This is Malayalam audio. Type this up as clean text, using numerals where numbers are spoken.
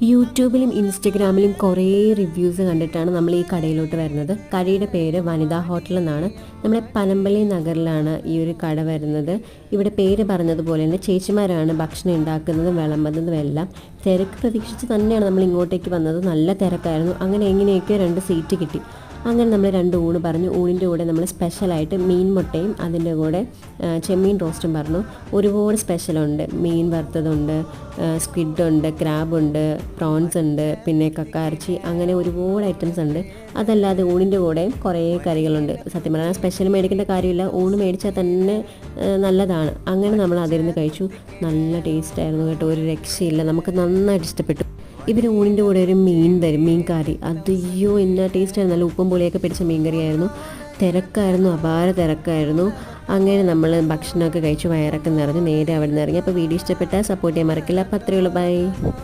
യൂട്യൂബിലും ഇൻസ്റ്റഗ്രാമിലും കുറേ റിവ്യൂസ് കണ്ടിട്ടാണ് നമ്മൾ ഈ കടയിലോട്ട് വരുന്നത്. കടയുടെ പേര് വനിതാ ഹോട്ടൽ എന്നാണ്. നമ്മുടെ പനമ്പള്ളി നഗറിലാണ് ഈ ഒരു കട വരുന്നത്. ഇവിടെ പേര് പറഞ്ഞതുപോലെ തന്നെ ചേച്ചിമാരാണ് ഭക്ഷണം ഉണ്ടാക്കുന്നതും വിളമ്പുന്നതും എല്ലാം. തിരക്ക് പ്രതീക്ഷിച്ച് തന്നെയാണ് നമ്മൾ ഇങ്ങോട്ടേക്ക് വന്നത്. നല്ല തിരക്കായിരുന്നു. അങ്ങനെ എങ്ങനെയൊക്കെയോ 2 സീറ്റ് കിട്ടി. അങ്ങനെ നമ്മൾ 2 ഊണ് പറഞ്ഞു. ഊണിൻ്റെ കൂടെ നമ്മൾ സ്പെഷ്യലായിട്ട് മീൻ മുട്ടയും അതിൻ്റെ കൂടെ ചെമ്മീൻ റോസ്റ്റും പറഞ്ഞു. ഒരുപാട് സ്പെഷ്യലുണ്ട്. മീൻ വറുത്തതുണ്ട്, സ്ക്വിഡുണ്ട്, ക്രാബുണ്ട്, പ്രോൺസ് ഉണ്ട്, പിന്നെ കക്കാർച്ചി, അങ്ങനെ ഒരുപാട് ഐറ്റംസ് ഉണ്ട്. അതല്ലാതെ ഊണിൻ്റെ കൂടെ കുറേ കറികളുണ്ട്. സത്യം പറഞ്ഞാൽ സ്പെഷ്യൽ മേടിക്കേണ്ട കാര്യമില്ല, ഊണ് മേടിച്ചാൽ തന്നെ നല്ലതാണ്. അങ്ങനെ നമ്മൾ അതിരുന്ന് കഴിച്ചു. നല്ല ടേസ്റ്റായിരുന്നു കേട്ടോ, ഒരു രക്ഷയില്ല. നമുക്ക് നന്നായിട്ട് ഇഷ്ടപ്പെട്ടു. ഇവർ ഊണിൻ്റെ കൂടെ ഒരു മീൻ തരും, മീൻ കറി. അയ്യോ എന്നാ ടേസ്റ്റായിരുന്നു. നല്ല ഉപ്പും പുളിയൊക്കെ പിടിച്ച മീൻ കറിയായിരുന്നു. തിരക്കായിരുന്നു, അപാര തിരക്കായിരുന്നു. അങ്ങനെ നമ്മൾ ഭക്ഷണമൊക്കെ കഴിച്ചു വയറൊക്കെ നിറഞ്ഞ് നേരെ അവിടെ നിന്ന് ഇറങ്ങി. അപ്പോൾ വീഡിയോ ഇഷ്ടപ്പെട്ടാൽ സപ്പോർട്ട് ചെയ്യാൻ മറക്കില്ല. അപ്പോൾ അത്രയേ ഉള്ളൂ, ബൈ.